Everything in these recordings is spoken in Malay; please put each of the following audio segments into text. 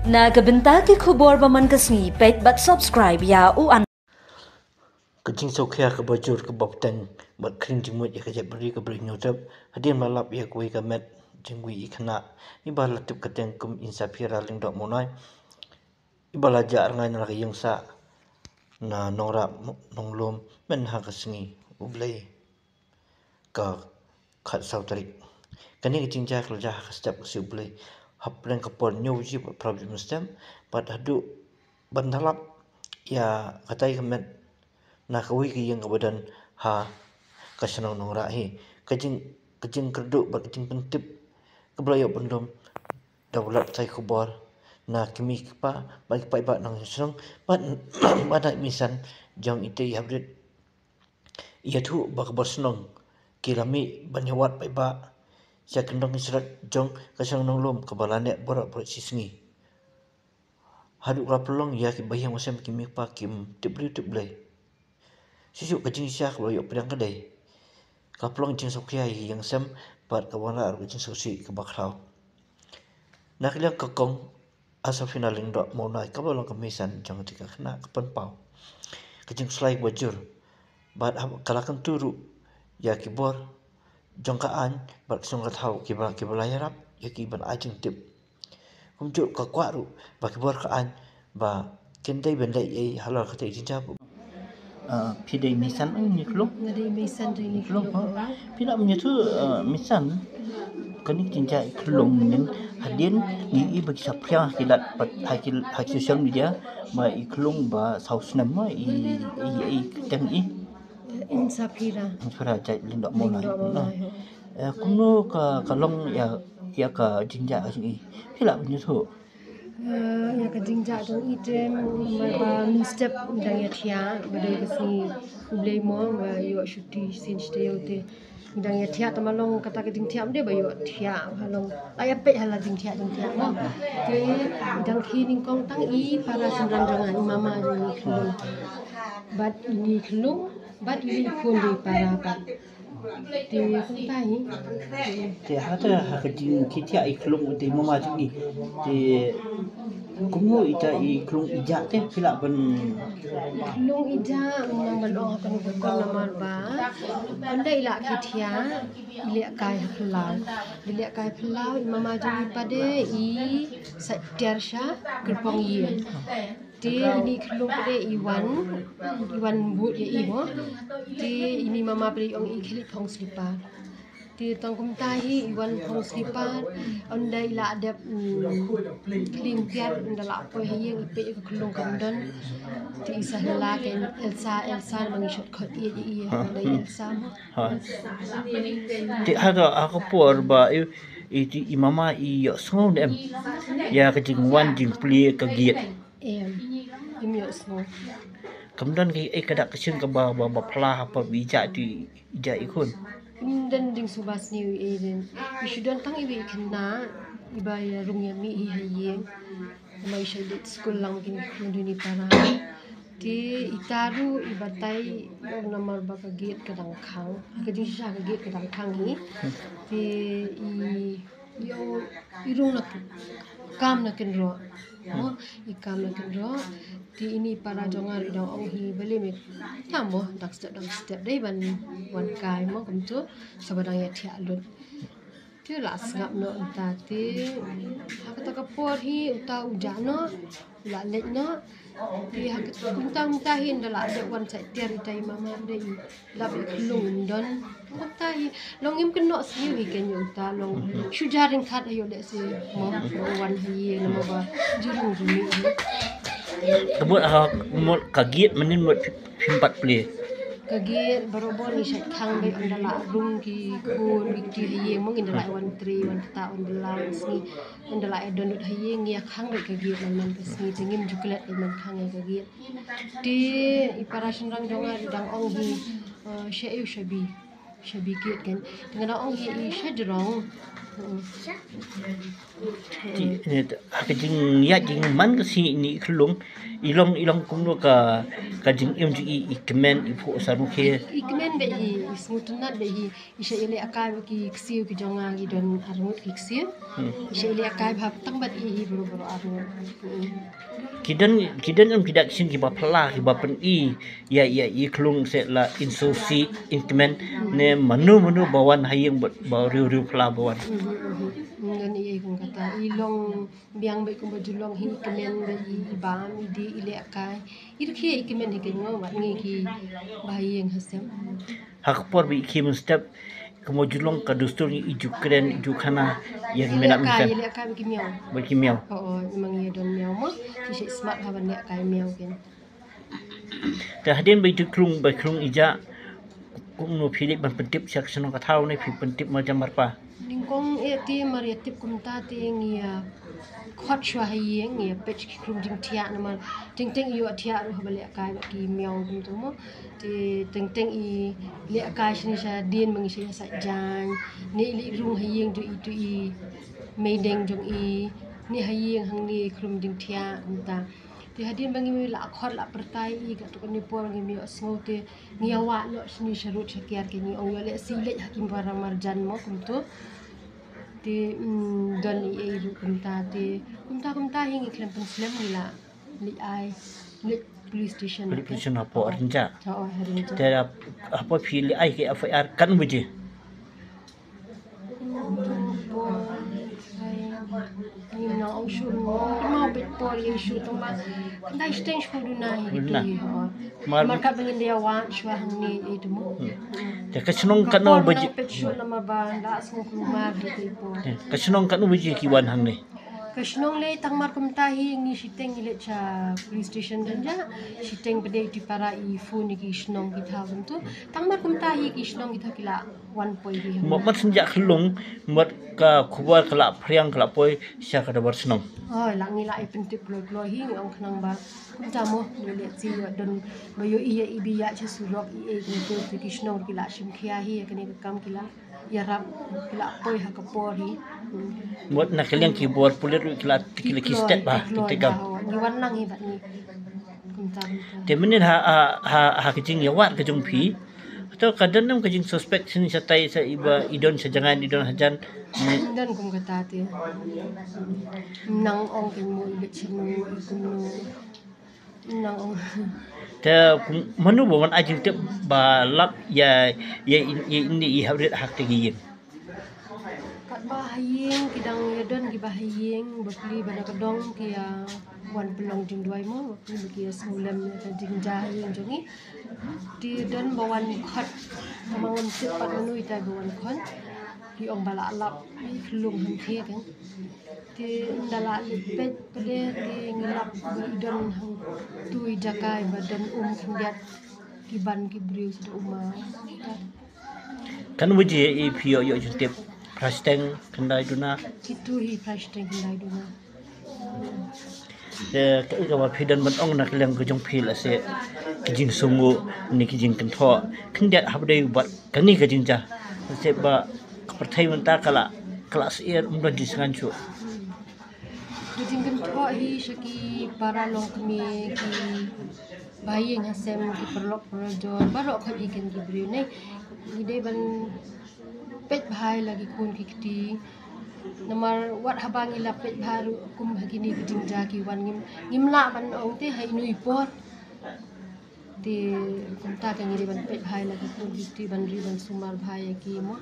Nagabenta ki khubor baman kasni pet bat subscribe ya u an Kecing sokya ke bajur ke bapteng bat kring jimut ya kejap beri ke beri nyotap hadir malap ya kuih ke met jengwi ikna ibah latip keteng kum insapira ling dok monai ibah lajar ngai nak yang sa na nongrak nonglom men ha kesengi ublai ka khat sautari kani kecing jak lajah setiap kesi ublai hapreng kapor nyuji problem stem bat hadu bandalap ya katai kemet na kawi ki yang kebadan ha kasenong nongrak hi kecing kerduk bat kecing pentip kebelayo pendom daulat sai kubor na kimi pa baik pai bat nang senong bat bat misan jong ite habrit ia tu bak bersenong kirami banyawat pai ba sia kendong israt jong kasenong nonglom kebalane borak borak sisngi haduk rapelong ya ki bayang wasem kimi pa kim tiblai Sisuk kecing siak loyok pedang kedai. Kaplong cing sokyai yang sem bat kawana ar kecing sosi ke baklau. Nak liang kekong asa finaling dok monai kabalong kemisan jangan tika kena kepen pau. Kecing selai wajur bat kalakan turu ya kibor jongkaan bat kesong katau kibala yarap ya kiban ajeng tip. Kumjuk kakwaru ba kibor kaan ba kendai bendai ai halal kata ijab pidai misan ni kelong Ngadi misan rini kelong pila menyetu misan kani cinca kelong men hadin ni bagi sapria kilat pat hakil social media ma iklong ba saus nama i keteng insapira sura jai lindok mola kuno ka kalong ya ka cinca ni pila menyetu ya kajingja dong item ba min step dang ya thia badai besi ulei mo ba yo shuti sin ste yote dang ya thia tamalong kata kajing thia de ba yo thia halong aya pe hala jing thia mo ke dang khi ning kong tang i para sendang jangan mama ni khulung bat ini khulung bat ini pun di para bat di kuntai te hata hakajing kitia iklong te mama jungi te kumu ita iklong ija te pila ban Nung ija nang balong akan bukan namar ba anda ila kitia ila kai pelau mama jadi pada i satiarsha gerpong ye ti ini kelung pada iwan but ye ibo ti ini mama beri ong i kili pong slipar ti tong kum tahi iwan pong slipar anda ila ada kling tiar anda la po ye ipe ke kelung kandon ti isa hala ken Elsa mangishot khot ye anda Elsa te hata aku por ba iti imama i sngong dem ya kajing wan jing pli ka giet imyo smo kemudian kadak kesin ke ba plah apa bija di ija ikun dan ding subas ni eden isudan tang ibi kena ibaya rungya mi hiye mai shalit school lang gini kunduni para ti itaru ibatai namar ba kagiet kadang khang kajing sha kagiet kadang khang hi ti yo irung nak kam nak kenro ikam nak kenro ti ini para jongar idang ong hi beli me tambo dak step dai ban wan kai mo kum tu sabadang ya thia lut ti la sngap no ta ti hakata kapor hi uta ujano la let no ti hakata kuntang tahin dala ada wan sai tiar itai mama dai la bi klung don tahi longim keno siu hi ken uta long shujaring khat ayo de si mo wan hi nama ba jurung jumi kebut mot kagiet menin mot pimpat pli kagiet barobor ni syat khang bai andala rung ki kun ki hiye mo indala wan tri wan ta on belang si andala donut hiye ngia khang bai kagiet man pesni jengim juklet man khang ya kagiet di ipara senrang jonga dang ong hi syaiu shabi Syabikit kan. Dengan orang ye syadrong. Kajing ya jing man ka si ni klung ilong kum no ka kajing im ji ikmen ipo saru ke Ikmen be hi smutunat be hi isha ile akai ki ksiu ki jonga ki don armut ki ksiu. Isha ile akai bhap tang bat hi buru armut. kidan tidak sin ki ba phala ki ba pen ya i klung se la insosi ikmen ne manu bawan hayeng ba riu phala bawan Dan iya kung kata ilong biang baik kung bajulong hi kemen bayi ibam di ile akai irki kemen hi kenyo wat ngi ki bayi yang hasem hakpor bi kim step kemojulong ka dustur ni iju keren iju khana yang menap ile akai bagi miau oh memang iya don miao mo si smart haban ile akai miao ken ta hadin bai tu klung ija kum no philip ban pentip sak sono ka thau ne phi pentip ma jamar pa ningkong ti mariatip kumta ti ngia khot shwa hayeng ngia pech ki krum jing tia nama ting yu tia ru habale akai ki miao dum tu mo ti ting i le akai sini sha din mangi sha sa jan ni li rung hayeng tu i meideng jong i ni hayeng hang ni krum jing tia kumta ti hadin bangi mi la khot la pertai i ka tu ni por ngi mi asngo ti ngiawa lo sini sharut shakiar ke ni ong yo le sile hakim para marjan mo kumtu ti don i ru kumta hingi klem penslam nila li ai li police station apa arja oh harinja tera apa phili ai ke FIR kan buje ni na ang shun mau bet por ye shu tong ba dai stench ko du na hi mar ka bangin dia wan shwa hang ni itu mo te kasnong kan no buje pet shu na ma ba la smo kumar di po kasnong kan no buje ki wan hang ni Kashnong le tangmar kumtahi ngi siteng ile cha police station danja siteng bede ti para I phone ki shnong ki thawun tu tangmar kumtahi ki shnong ki thakila 1 point hi mat senja khlung mat ka khubar kala phriang kala poi sya ka dabar snong oh langi la ipin tip lo hi ong khnang ba kumta mo le chi don bayo iya ibiya cha surok I ki tu ki shnong ki la shim khia hi kani kam kila yarap kila poi ha ka pori mot na kalian keyboard pulir kila ki step ba kitegam ni wan lang hi ba ni kumta te menin ha kejing yawat kejung phi atau kadang nam kejing suspect sini satai sa iba idon sajangan idon hajan dan kum kata ti nang ong kin mo ibet chinu ikunu nang ong te manu bawan ajing te balap ya ini I habrit hak tegiyin kat bahayeng kidang yadon ki bahayeng bakli bana kadong ki wan pelong jing duai mo bakli ki sengulem ka jing jahayeng jongi di don bawan khat tamangon sipat manu ita bawan khon ki ong bala alap lung han the kan ti ndala lipet pede ti ngelap idon hang tui jakai badan khendiat ki ban ki briu sudah uma kan wuje I pio yo juntep prasteng kendai duna itu hi prasteng kendai duna te ka wa phidan ban ong nak leng kejung phil ase kijing sungu ni kijing kentho khendiat habdei bat kani kijing ja se ba perthai menta kala kelas air umdan di sangancu kijing kentho hi shaki para long kmi ki bayeng hasem ki perlok projor barok khat ikin ki briu nei ide ban pet bhai lagi kun ki kti namar wat habang ila pet baru kum hagini kijing ja ki wan ngimla ban ong te hai nui por ti kumta ka ngiri ban pet bhai lagi kun ki kti ban ri ban sumar bhai ki mo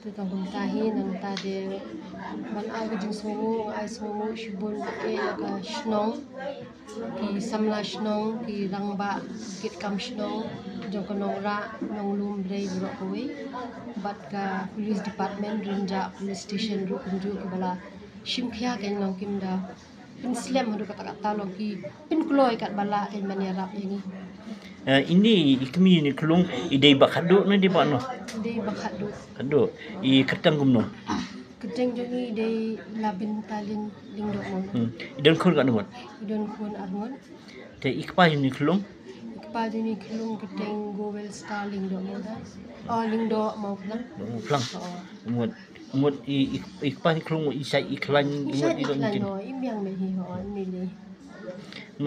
tu tang kumta hi nang ta de ban a kijing songu ai songu shibun ke ka shnong ki samla shnong ki rangba kit kam shnong jong ko nora nong lum brei bro ko we bat ka police department rinja police station ru kunju ki bala shimkhia ken nong kimda pin slam hadu kata kata lo ki pin kloi kat bala ken manirap ini ini ikmi ni kelung idei bakadu na di bano dei bakhadu kadu I ketang gumno keteng jongi dei labin talin lingdo mo idon khul kan mon idon kun armon te ikpa ni kelung pa dini kelung keteng gowel starling do mo da. Ling do mau lang. Flang. Mut ikpan klung isai iklan Isa di iklan dong. no imbiang me hi ho nili.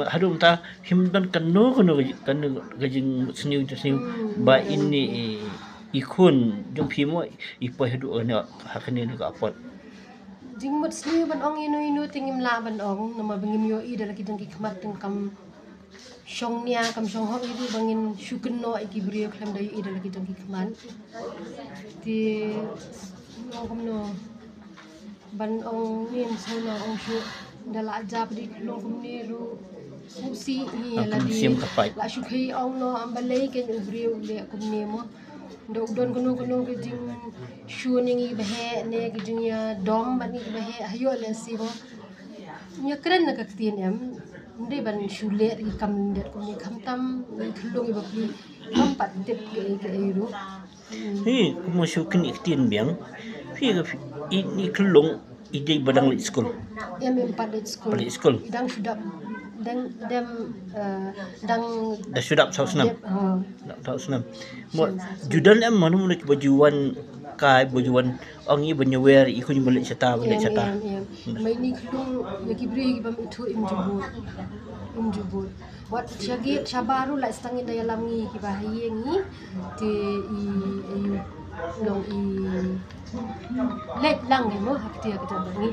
Hadum ta himdan kanu gajing seniu ba ini ikun jom pimo ipo hadu ana hakane ni ka apot. Jing mut sni ban ong inu tingim la ban ong nama bangim yo i dala kitang kikmat teng kam shong nia kam shong ho ibu bangin syuken no iki brio klam dai i dala kitang kikman. Ti ong no ban ong nin sona ong syu dala ajab di klong kum ni ru susi hi la di Sim kapai. la syukai ong no ambalai ken brio le kum ni mo dok don kuno ke jing shun yang i bahe ne ke jing ya dom ban i bahe ayo le si ho nya keren na ka tin em ndai ban shule ri kam det ko ni kam tam ni khulung i bapli kam pat det ke ru Hi mo syukin iktin biang. Hi ini kelung ide badang lit school. em padet school Padet school. idang sudah dan dem dang Dah sudah sausnam. ha Tak senam. Mo judan am manu mulai bajuan kai bajuan angi banyawer ikun balik cata balik cata. mai ni khulung ya kibri bam itu im jubut wat syagi sabaru la stangin daya lamngi ki bahaye ngi te i long i let lang mo hakti ya kita bangi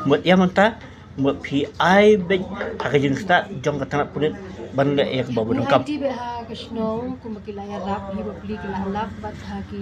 Mo yamanta mo pi ai be hakajin sta jong katana punit banle ek babu ni dengkap. hakti be ha kashnong kumakilaya rap hi bapli kila lap bat ha ki